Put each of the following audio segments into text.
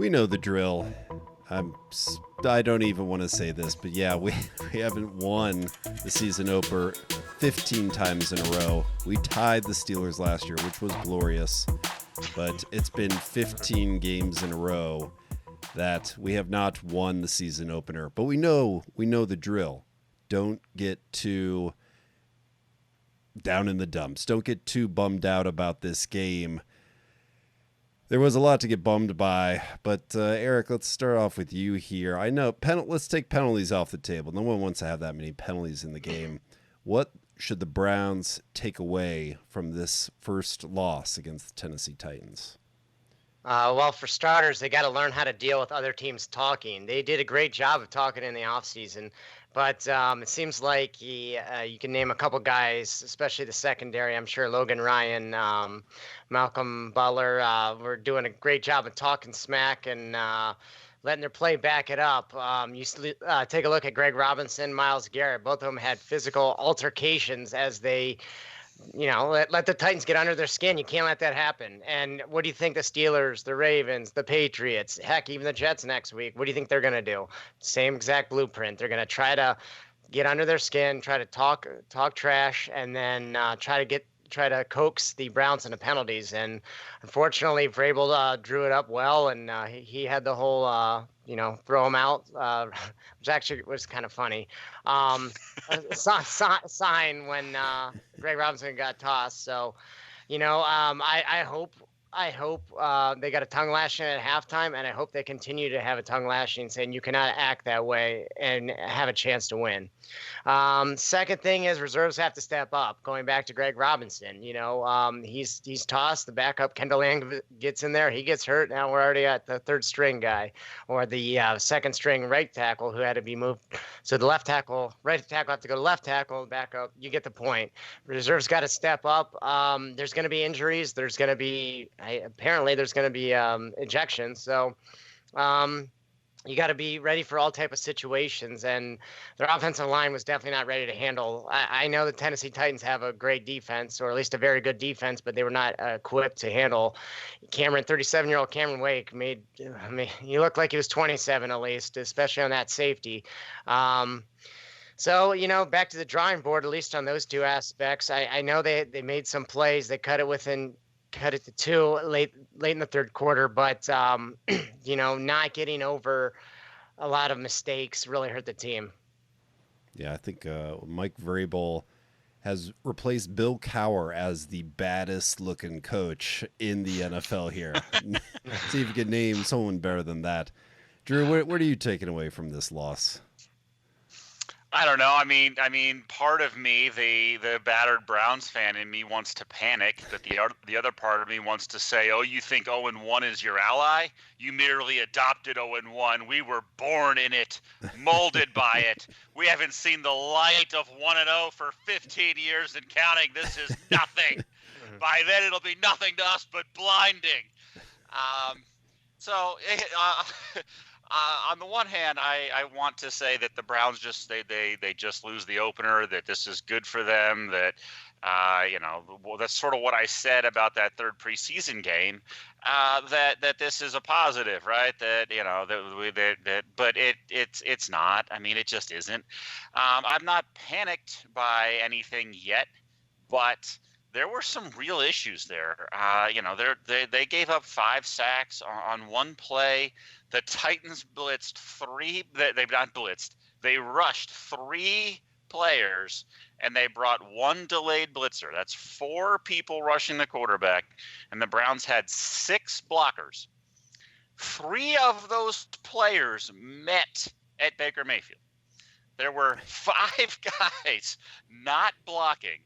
We know the drill. I don't even want to say this, but yeah, we haven't won the season opener 15 times in a row. We tied the Steelers last year, which was glorious, but it's been 15 games in a row that we have not won the season opener. But we know the drill. Don't get too down in the dumps. Don't get too bummed out about this game. There was a lot to get bummed by, but Eric, let's start off with you here. I know, let's take penalties off the table. No one wants to have that many penalties in the game. What should the Browns take away from this first loss against the Tennessee Titans? Well, for starters, they got to learn how to deal with other teams talking. They did a great job of talking in the offseason, but it seems like you can name a couple guys, especially the secondary. I'm sure Logan Ryan, Malcolm Butler were doing a great job of talking smack and letting their play back it up. You take a look at Greg Robinson, Myles Garrett. Both of them had physical altercations as they let the Titans get under their skin. You can't let that happen. And what do you think the Steelers, the Ravens, the Patriots, heck, even the Jets next week, what do you think they're going to do? Same exact blueprint. They're going to try to get under their skin, try to talk trash, and then try to coax the Browns into penalties. And unfortunately, Vrabel drew it up well, and he had the whole, throw him out, which actually was kind of funny. Sign when Greg Robinson got tossed. So, I hope they got a tongue lashing at halftime, and I hope they continue to have a tongue lashing saying you cannot act that way and have a chance to win. Second thing is reserves have to step up. Going back to Greg Robinson, he's tossed. The backup Kendall Lang gets in there. He gets hurt. Now we're already at the third string guy, or the second string right tackle who had to be moved. So the right tackle have to go to left tackle. Backup. You get the point. Reserves got to step up. There's going to be injuries. There's going to be ejections. So. You got to be ready for all type of situations, and their offensive line was definitely not ready to handle. I know the Tennessee Titans have a great defense, or at least a very good defense, but they were not equipped to handle 37-year-old Cameron Wake he looked like he was 27 at least, especially on that safety. So, back to the drawing board, at least on those two aspects. I know they made some plays. They cut it to 2 late in the third quarter, but not getting over a lot of mistakes really hurt the team. Yeah, I think Mike Vrabel has replaced Bill Cowher as the baddest looking coach in the NFL here. See if you can name someone better than that. Drew, what are you taking away from this loss? I don't know. I mean, part of me, the battered Browns fan in me wants to panic, but the other part of me wants to say, "Oh, you think 0-1 is your ally? You merely adopted 0-1. We were born in it, molded by it. We haven't seen the light of 1-0 for 15 years and counting. This is nothing. By then, it'll be nothing to us but blinding." On the one hand, I want to say that the Browns just just lose the opener, that this is good for them, that that's sort of what I said about that third preseason game, that this is a positive, right? But it's not. I mean, it just isn't. I'm not panicked by anything yet, but there were some real issues there. They gave up 5 sacks on one play. The Titans blitzed 3. They've not blitzed. They rushed 3 players, and they brought 1 delayed blitzer. That's 4 people rushing the quarterback, and the Browns had 6 blockers. 3 of those players met at Baker Mayfield. There were 5 guys not blocking,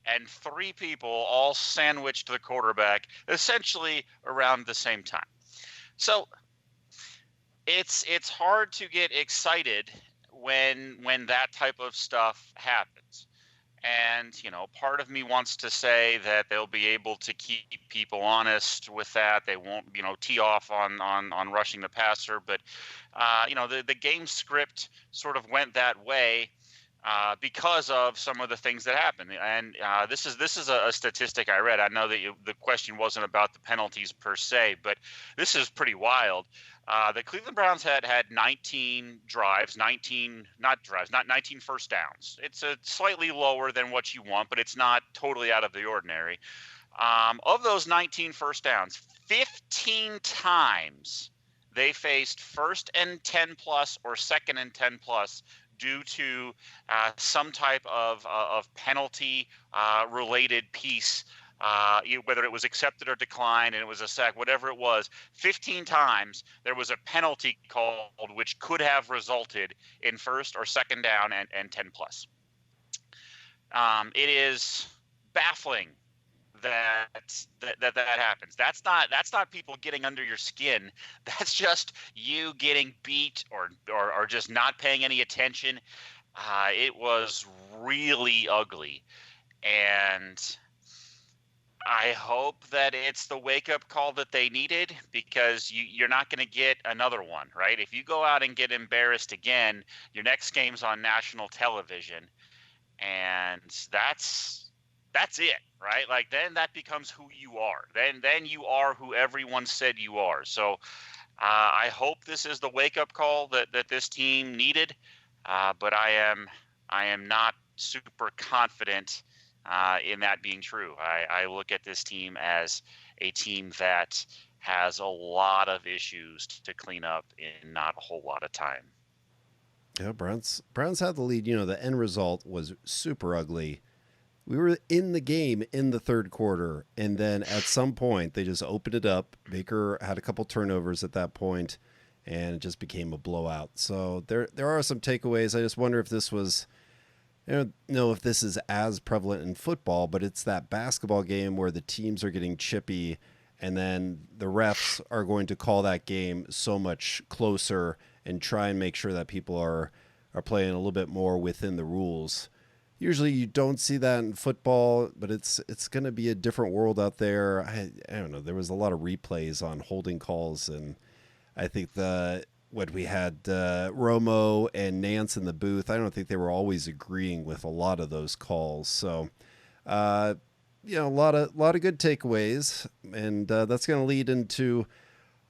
and 3 people all sandwiched the quarterback essentially around the same time. So it's hard to get excited when that type of stuff happens. And, part of me wants to say that they'll be able to keep people honest with that. They won't, tee off on rushing the passer. But, the game script sort of went that way. because of some of the things that happened. And this is a statistic I read. I know that the question wasn't about the penalties per se, but this is pretty wild. The Cleveland Browns had 19 drives, 19 first downs. It's a slightly lower than what you want, but it's not totally out of the ordinary. Of those 19 first downs, 15 times they faced first and 10 plus or second and 10 plus due to some type of penalty related piece, whether it was accepted or declined and it was a sack, whatever it was. 15 times there was a penalty called which could have resulted in first or second down and 10 plus. It is baffling that happens. That's not people getting under your skin. That's just you getting beat or just not paying any attention. It was really ugly, and I hope that it's the wake-up call that they needed, because you're not going to get another one, right? If you go out and get embarrassed again, your next game's on national television, and that's it, right? Like, then that becomes who you are. Then you are who everyone said you are. So I hope this is the wake-up call that this team needed, but I am not super confident in that being true. I look at this team as a team that has a lot of issues to clean up in not a whole lot of time. Yeah, Browns had the lead. The end result was super ugly. We were in the game in the third quarter, and then at some point they just opened it up. Baker had a couple turnovers at that point, and it just became a blowout. So there are some takeaways. I just wonder if this was, if this is as prevalent in football, but it's that basketball game where the teams are getting chippy, and then the refs are going to call that game so much closer and try and make sure that people are playing a little bit more within the rules. Usually you don't see that in football, but it's going to be a different world out there. I don't know. There was a lot of replays on holding calls, and I think when we had Romo and Nance in the booth, I don't think they were always agreeing with a lot of those calls. So, a lot of good takeaways, and that's going to lead into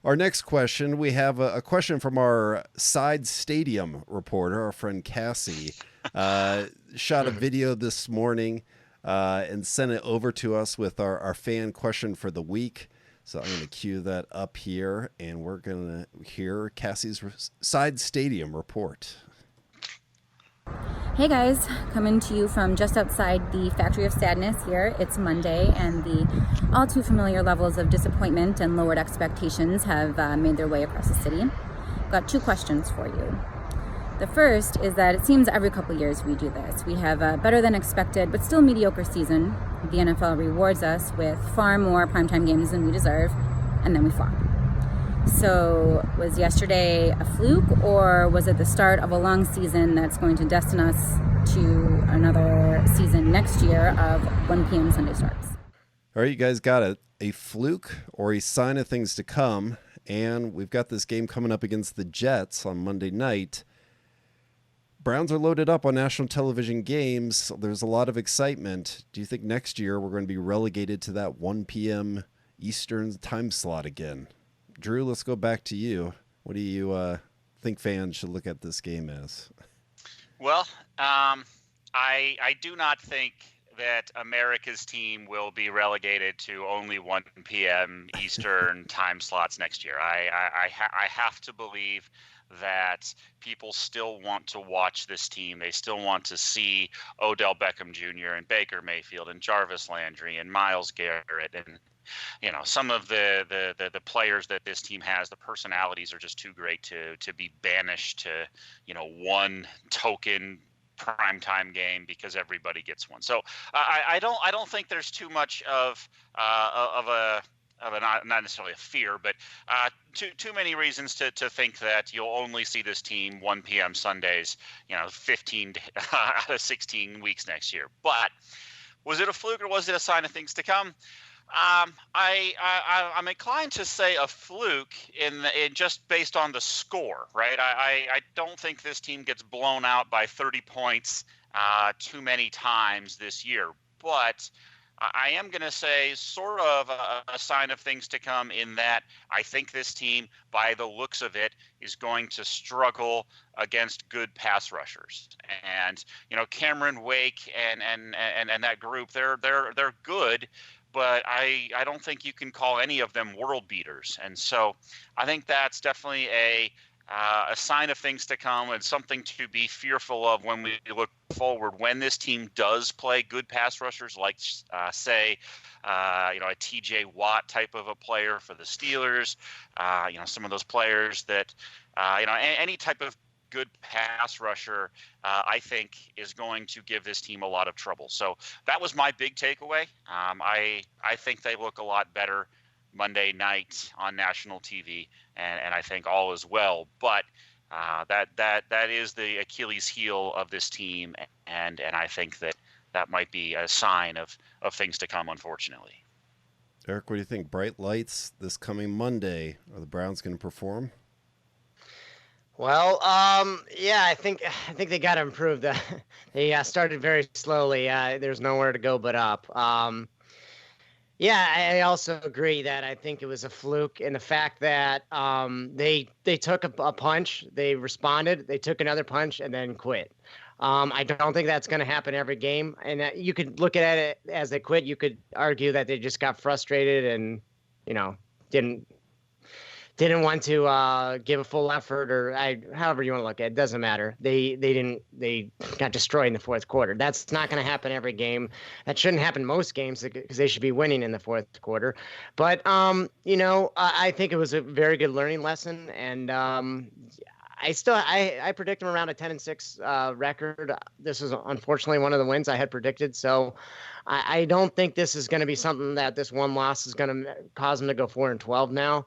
our next question. We have a question from our side stadium reporter, our friend Cassie. Shot a video this morning and sent it over to us with our fan question for the week. So I'm going to cue that up here, and we're going to hear Cassie's side stadium report. Hey guys, coming to you from just outside the Factory of Sadness here. It's Monday, and the all too familiar levels of disappointment and lowered expectations have made their way across the city. I've got two questions for you. The first is that it seems every couple years we do this. We have a better than expected but still mediocre season. The NFL rewards us with far more primetime games than we deserve, and then we flop. So was yesterday a fluke, or was it the start of a long season that's going to destine us to another season next year of 1 p.m. Sunday starts? All right, you guys got it. A fluke or a sign of things to come. And we've got this game coming up against the Jets on Monday night. Browns are loaded up on national television games. There's a lot of excitement. Do you think next year we're going to be relegated to that 1 p.m. Eastern time slot again? Drew, let's go back to you. What do you think fans should look at this game as? Well, I do not think that America's team will be relegated to only 1 p.m. Eastern time slots next year. I have to believe that people still want to watch this team. They still want to see Odell Beckham Jr. and Baker Mayfield and Jarvis Landry and Myles Garrett and some of the players that this team has. The personalities are just too great to be banished to one token primetime game because everybody gets one. So I don't think there's too much of a not necessarily a fear, but too many reasons to think that you'll only see this team 1 p.m. Sundays, 15 out of 16 weeks next year. But was it a fluke or was it a sign of things to come? I'm inclined to say a fluke in just based on the score, right? I don't think this team gets blown out by 30 points too many times this year. But I am going to say sort of a sign of things to come in that I think this team, by the looks of it, is going to struggle against good pass rushers. And, Cameron Wake and that group, they're good, but I don't think you can call any of them world beaters. And so I think that's definitely a sign of things to come and something to be fearful of when we look forward. When this team does play good pass rushers, like say, a TJ Watt type of a player for the Steelers, some of those players that, any type of good pass rusher, I think is going to give this team a lot of trouble. So that was my big takeaway. I think they look a lot better Monday night on national TV, and I think all is well. But that is the Achilles heel of this team, and I think that might be a sign of things to come, unfortunately. Eric, what do you think? Bright lights this coming Monday. Are the Browns going to perform? Well, yeah, I think they got to improve. They started very slowly. There's nowhere to go but up. Yeah, I also agree that I think it was a fluke in the fact that they took a punch, they responded, they took another punch, and then quit. I don't think that's going to happen every game. And you could look at it as they quit. You could argue that they just got frustrated and, didn't want to give a full effort, or however you want to look at it. It doesn't matter. They got destroyed in the fourth quarter. That's not going to happen every game. That shouldn't happen most games because they should be winning in the fourth quarter. But I think it was a very good learning lesson, and I predict them around a 10-6 record. This is unfortunately one of the wins I had predicted. So I don't think this is going to be something that this one loss is going to cause them to go 4-12 now.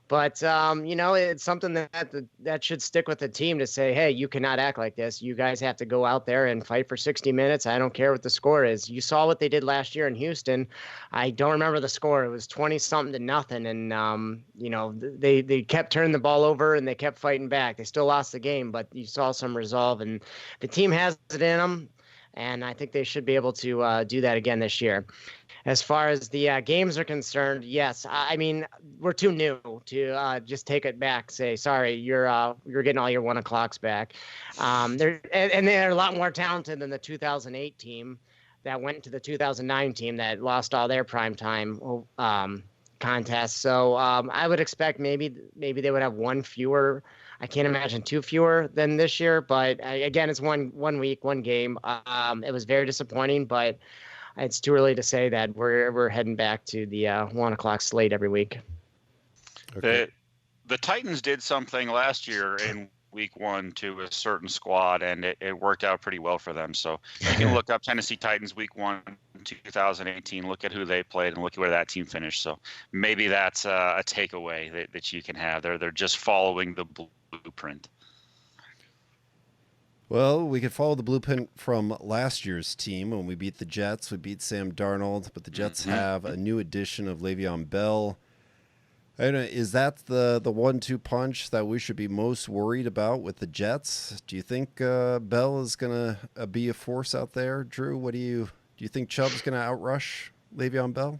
But, it's something that should stick with the team to say, hey, you cannot act like this. You guys have to go out there and fight for 60 minutes. I don't care what the score is. You saw what they did last year in Houston. I don't remember the score. It was 20-something to nothing. And, they kept turning the ball over and they kept fighting back. They still lost the game, but you saw some resolve. And the team has it in them. And I think they should be able to do that again this year. As far as the games are concerned, yes. I mean, we're too new to just take it back. Say, sorry, you're getting all your 1 o'clocks back. They're a lot more talented than the 2008 team that went to the 2009 team that lost all their primetime contests. So I would expect maybe they would have one fewer. I can't imagine 2 fewer than this year. But again, it's one week, one game. It was very disappointing, but it's too early to say that we're heading back to the 1 o'clock slate every week. Okay. The Titans did something last year in week 1 to a certain squad, and it worked out pretty well for them. So you can look up Tennessee Titans week 1, 2018, look at who they played, and look at where that team finished. So maybe that's a takeaway that you can have. They're just following the blueprint. Well, we could follow the blueprint from last year's team when we beat the Jets. We beat Sam Darnold, but the Jets have a new addition of Le'Veon Bell. I don't know, is that the 1-2 punch that we should be most worried about with the Jets? Do you think Bell is going to be a force out there? Drew, do you think Chubb's going to outrush Le'Veon Bell?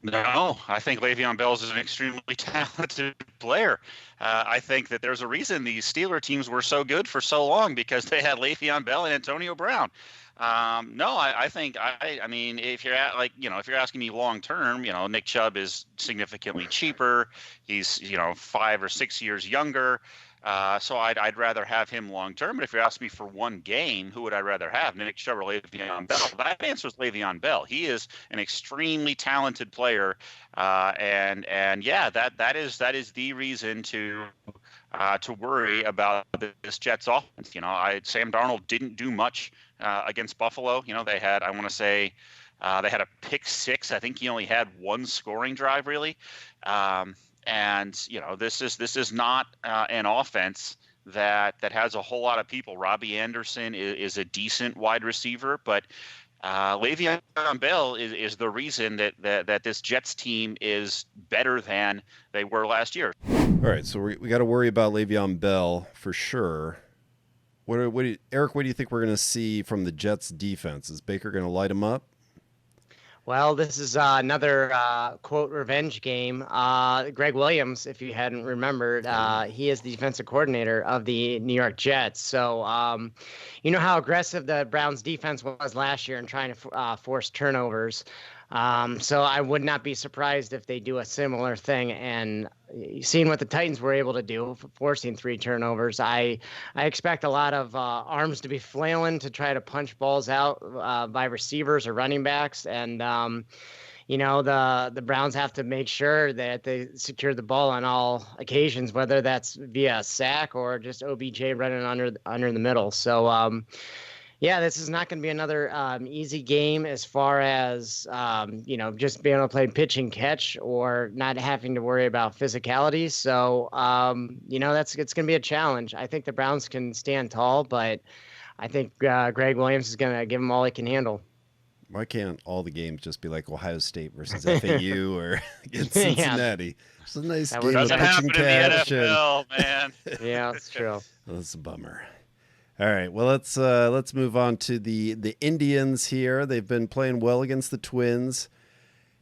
No, I think Le'Veon Bell is an extremely talented player. I think that there's a reason these Steeler teams were so good for so long, because they had Le'Veon Bell and Antonio Brown. I think I mean, if you're if you're asking me long term, Nick Chubb is significantly cheaper. He's 5 or 6 years younger. So I'd rather have him long term. But if you're asking me for one game, who would I rather have, Nick Chubb or Le'Veon Bell? That answer is Le'Veon Bell. He is an extremely talented player, and yeah, that is the reason to worry about this Jets offense. Sam Darnold didn't do much against Buffalo. They had, I want to say, they had a pick 6. I think he only had one scoring drive really. And this is not an offense that has a whole lot of people. Robbie Anderson is a decent wide receiver, but Le'Veon Bell is the reason that this Jets team is better than they were last year. All right, so we got to worry about Le'Veon Bell for sure. Eric, what do you think we're going to see from the Jets defense? Is Baker going to light them up? Well, this is another quote revenge game. Greg Williams, if you hadn't remembered, he is the defensive coordinator of the New York Jets. So you know how aggressive the Browns defense was last year in trying to force turnovers. So I would not be surprised if they do a similar thing. And seeing what the Titans were able to do, forcing 3 turnovers, I expect a lot of arms to be flailing to try to punch balls out by receivers or running backs. And, the Browns have to make sure that they secure the ball on all occasions, whether that's via a sack or just OBJ running under the middle. So, yeah, this is not going to be another easy game as far as, just being able to play pitch and catch or not having to worry about physicality. So, it's going to be a challenge. I think the Browns can stand tall, but I think Greg Williams is going to give them all he can handle. Why can't all the games just be like Ohio State versus FAU or against Cincinnati? It's a nice game of pitch and catch. Man. Yeah, that's true. Well, that's a bummer. All right, well let's move on to the Indians here. They've been playing well against the Twins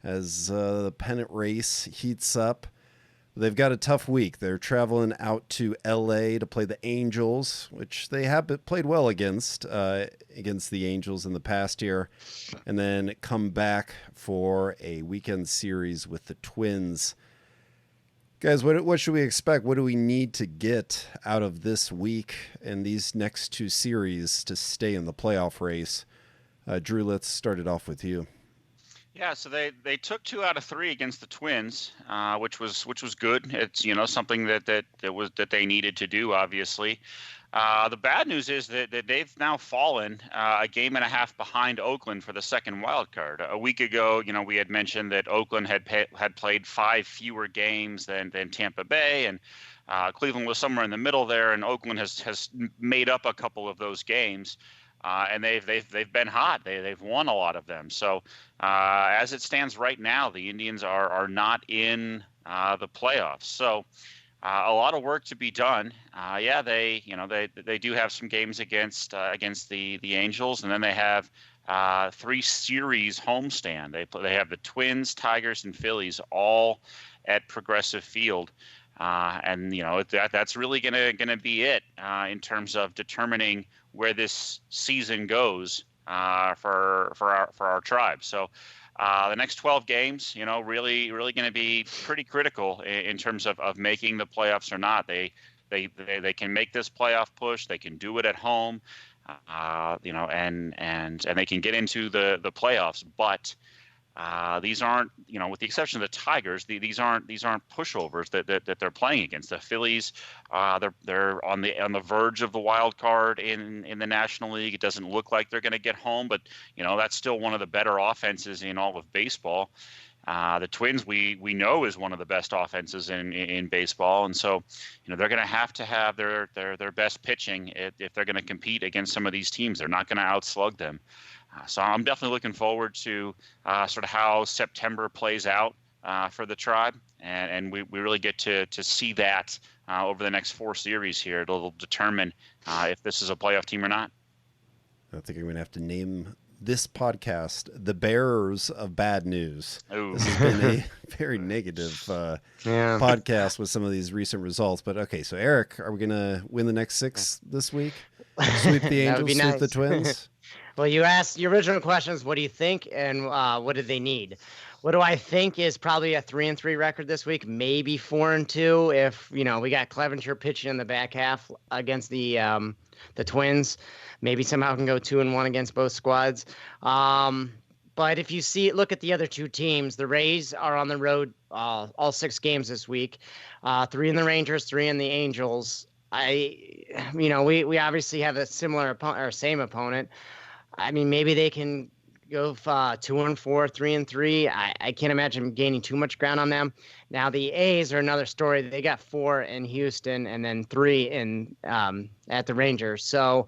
as the pennant race heats up. They've got a tough week. They're traveling out to LA to play the Angels, which they have played well against the Angels in the past year, and then come back for a weekend series with the Twins. Guys, what should we expect? What do we need to get out of this week and these next 2 series to stay in the playoff race? Drew, let's start it off with you. Yeah, so they took 2 out of 3 against the Twins, which was good. It's something that they needed to do, obviously. The bad news is that they've now fallen a game and a half behind Oakland for the second wild card. A week ago, we had mentioned that Oakland had played 5 fewer games than Tampa Bay, and Cleveland was somewhere in the middle there, and Oakland has made up a couple of those games. And they've been hot. They've won a lot of them. So as it stands right now, the Indians are not in the playoffs. So a lot of work to be done. They do have some games against the Angels, and then they have 3 series homestand. They have the Twins, Tigers, and Phillies all at Progressive Field. That's really gonna be it in terms of determining where this season goes for our tribe. So the next 12 games, really going to be pretty critical in terms of making the playoffs or not. They can make this playoff push. They can do it at home, and they can get into the playoffs. But these aren't, with the exception of the Tigers, these aren't pushovers that they're playing against. The Phillies, they're on the verge of the wild card in the National League. It doesn't look like they're going to get home, but that's still one of the better offenses in all of baseball. The Twins, we know, is one of the best offenses in baseball, and so they're going to have their best pitching if they're going to compete against some of these teams. They're not going to outslug them. So I'm definitely looking forward to sort of how September plays out for the tribe, and we really get to see that over the next 4 series here. It'll determine if this is a playoff team or not. I think I'm going to have to name this podcast the Bearers of Bad News. Ooh. This has been a very negative podcast with some of these recent results. But okay, so Eric, are we going to win the next 6 this week? Sweep the Angels, sweep the Twins? Well, you asked, your original question is, what do you think and what do they need? What do I think is probably a 3-3 record this week, maybe 4-2 if, we got Clevenger pitching in the back half against the Twins. Maybe somehow can go 2-1 against both squads. But if you look at the other 2 teams, the Rays are on the road all 6 games this week, 3 in the Rangers, 3 in the Angels. We obviously have a similar opponent or same opponent. I mean, maybe they can go 2-4, 3-3. I can't imagine gaining too much ground on them. Now the A's are another story. They got 4 in Houston and then 3 at the Rangers. So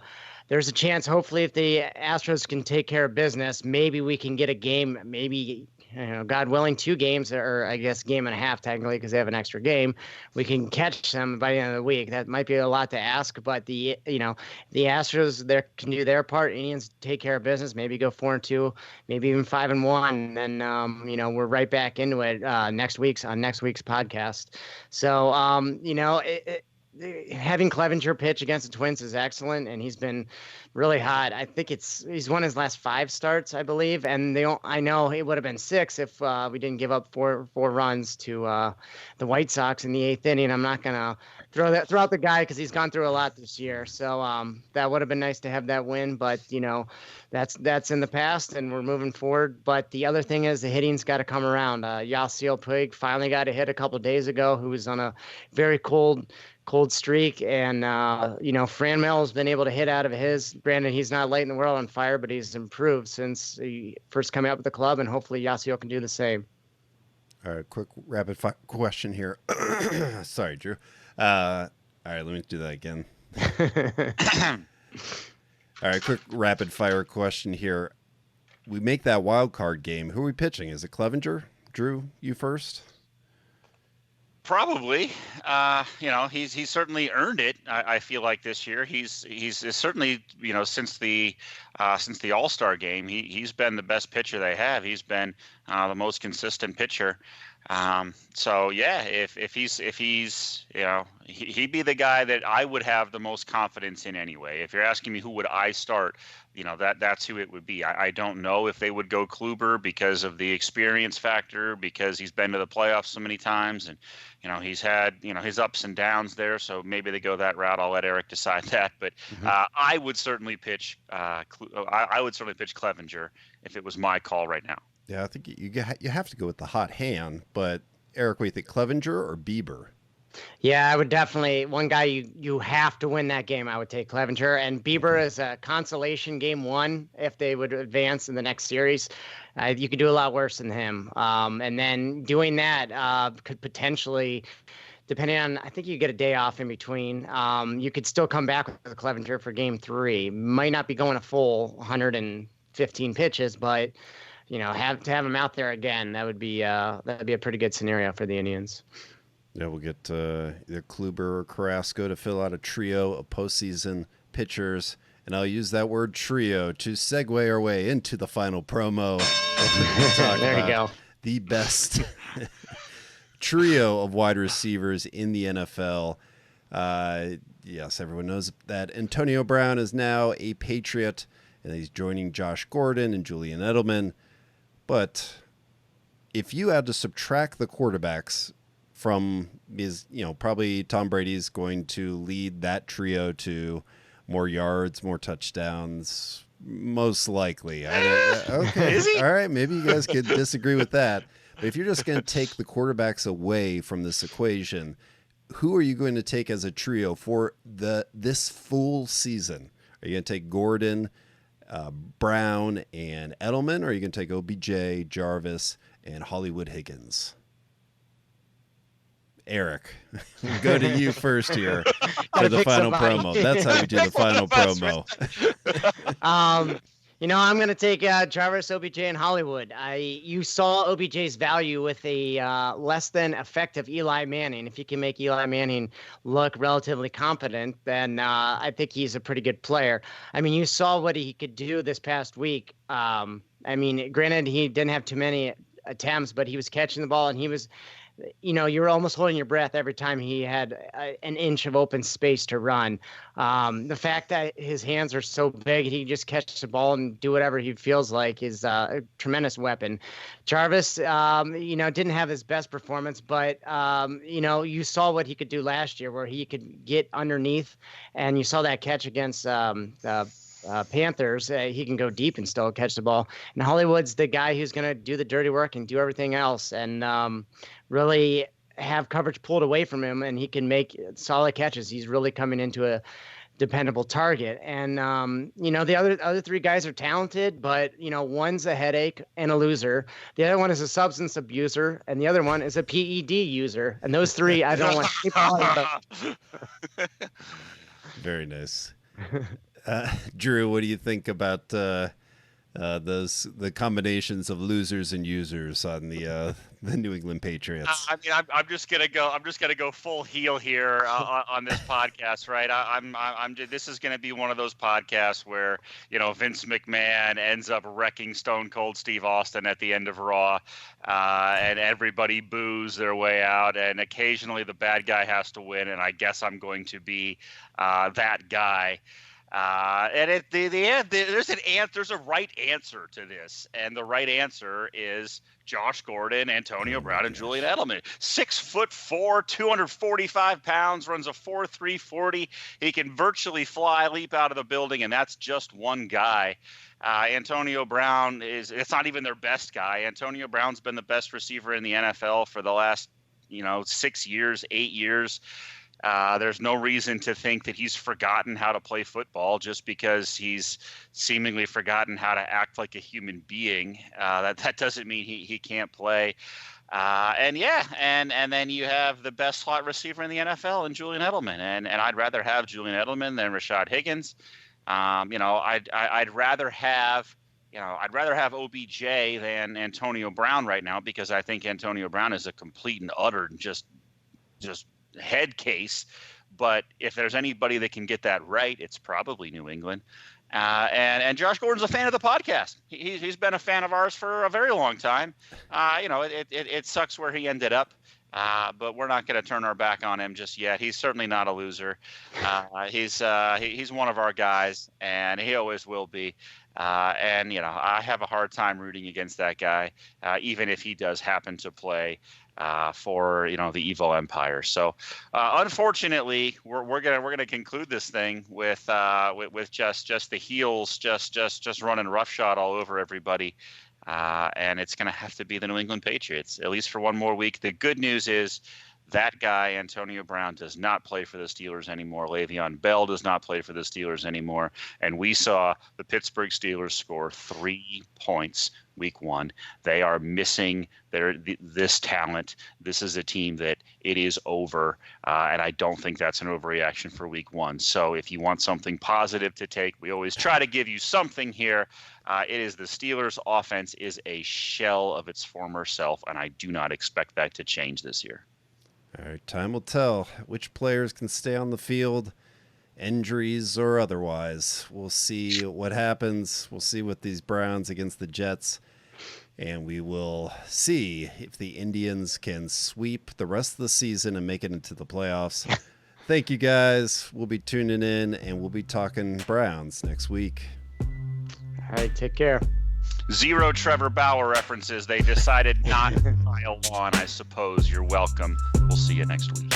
there's a chance, hopefully, if the Astros can take care of business, maybe we can get a game, maybe God willing, 2 games, or I guess game and a half technically, because they have an extra game, we can catch them by the end of the week. That might be a lot to ask, but the Astros can do their part. Indians take care of business, maybe go 4-2, maybe even 5-1, and then we're right back into it next week's podcast. So having Clevenger pitch against the Twins is excellent, and he's been really hot. I think he's won his last 5 starts, I believe, and I know it would have been 6 if we didn't give up four runs to the White Sox in the 8th inning. I'm not gonna throw out the guy because he's gone through a lot this year. So that would have been nice to have that win, but that's in the past, and we're moving forward. But the other thing is the hitting's got to come around. Yasiel Puig finally got a hit a couple days ago, who was on a very cold streak, and Franmil has been able to hit out of his. Granted, he's not lighting the world on fire, but he's improved since he first came out with the club, and hopefully Yasiel can do the same. All right, quick rapid question here. Sorry, Drew. All right, let me do that again. All right, quick rapid fire question here. We make that wild card game. Who are we pitching? Is it Clevenger? Drew, you first. Probably, he's certainly earned it. I feel like this year he's certainly, since the All-Star game, he's been the best pitcher they have. He's been the most consistent pitcher. So yeah, if he's he'd be the guy that I would have the most confidence in anyway. If you're asking me who would I start, that's who it would be. I don't know if they would go Kluber because of the experience factor, because he's been to the playoffs so many times, and he's had his ups and downs there. So maybe they go that route. I'll let Eric decide that. But I would certainly pitch. I would certainly pitch Clevenger if it was my call right now. Yeah, I think you have to go with the hot hand. But Eric, what do you think, Clevenger or Bieber? Yeah, I would definitely. One guy you have to win that game. I would take Clevenger, and Bieber is a consolation game 1 if they would advance in the next series. You could do a lot worse than him. And then doing that could potentially, depending on, I think you get a day off in between. You could still come back with Clevenger for game 3. Might not be going a full 115 pitches, but have him out there again. That'd be a pretty good scenario for the Indians. Yeah, we'll get either Kluber or Carrasco to fill out a trio of postseason pitchers, and I'll use that word trio to segue our way into the final promo. There you go. The best trio of wide receivers in the NFL. Yes, everyone knows that Antonio Brown is now a Patriot, and he's joining Josh Gordon and Julian Edelman. But if you had to subtract the quarterbacks from probably Tom Brady's going to lead that trio to more yards, more touchdowns, most likely. Okay, Is he? All right, maybe you guys could disagree with that. But if you're just going to take the quarterbacks away from this equation, who are you going to take as a trio for this full season? Are you going to take Gordon, Brown, and Edelman, or are you going to take OBJ, Jarvis, and Hollywood Higgins? Eric, we'll go to you first here for the final promo. That's how we do the final promo. I'm going to take Jarvis, OBJ, and Hollywood. You saw OBJ's value with a less than effective Eli Manning. If you can make Eli Manning look relatively competent, then I think he's a pretty good player. I mean, you saw what he could do this past week. Granted, he didn't have too many attempts, but he was catching the ball, and he was, you were almost holding your breath every time he had an inch of open space to run. The fact that his hands are so big, he can just catch the ball and do whatever he feels like is a tremendous weapon. Jarvis, didn't have his best performance, but, you saw what he could do last year where he could get underneath, and you saw that catch against Panthers. He can go deep and still catch the ball. And Hollywood's the guy who's going to do the dirty work and do everything else, and really have coverage pulled away from him, and he can make solid catches. He's really coming into a dependable target. And the other 3 guys are talented, but one's a headache and a loser. The other one is a substance abuser, and the other one is a PED user. And those 3 I don't want to keep on. Very nice. Drew, what do you think about the combinations of losers and users on the New England Patriots. I mean, I'm just gonna go full heel here on this podcast, right? This is gonna be one of those podcasts where Vince McMahon ends up wrecking Stone Cold Steve Austin at the end of Raw, and everybody boos their way out, and occasionally the bad guy has to win, and I guess I'm going to be that guy. And there's a right answer to this, and the right answer is Josh Gordon, Antonio Brown, and Julian Edelman. 6'4", 245 pounds, runs a 4.3 40. He can virtually leap out of the building, and that's just one guy. Antonio Brown it's not even their best guy. Antonio Brown's been the best receiver in the NFL for the last 6 years, 8 years. There's no reason to think that he's forgotten how to play football just because he's seemingly forgotten how to act like a human being. That doesn't mean he can't play. And then you have the best slot receiver in the NFL in Julian Edelman. And I'd rather have Julian Edelman than Rashard Higgins. I'd rather have OBJ than Antonio Brown right now, because I think Antonio Brown is a complete and utter just head case. But if there's anybody that can get that right, it's probably New England. And Josh Gordon's a fan of the podcast. He's been a fan of ours for a very long time. It sucks where he ended up, but we're not going to turn our back on him just yet. He's certainly not a loser. He's one of our guys, and he always will be. I have a hard time rooting against that guy, even if he does happen to play for the evil empire. So unfortunately, we're gonna conclude this thing with just the heels just running roughshod all over everybody, and it's gonna have to be the New England Patriots, at least for one more week. The good news is that guy, Antonio Brown, does not play for the Steelers anymore. Le'Veon Bell does not play for the Steelers anymore. And we saw the Pittsburgh Steelers score 3 points week 1. They are missing this talent. This is a team that it is over. And I don't think that's an overreaction for week 1. So if you want something positive to take, we always try to give you something here. It is the Steelers' offense is a shell of its former self, and I do not expect that to change this year. All right, time will tell which players can stay on the field, injuries or otherwise. We'll see what happens. We'll see what these Browns against the Jets, and we will see if the Indians can sweep the rest of the season and make it into the playoffs. Thank you, guys. We'll be tuning in, and we'll be talking Browns next week. All right, take care. 0 Trevor Bauer references. They decided not to pile on, I suppose. You're welcome. We'll see you next week.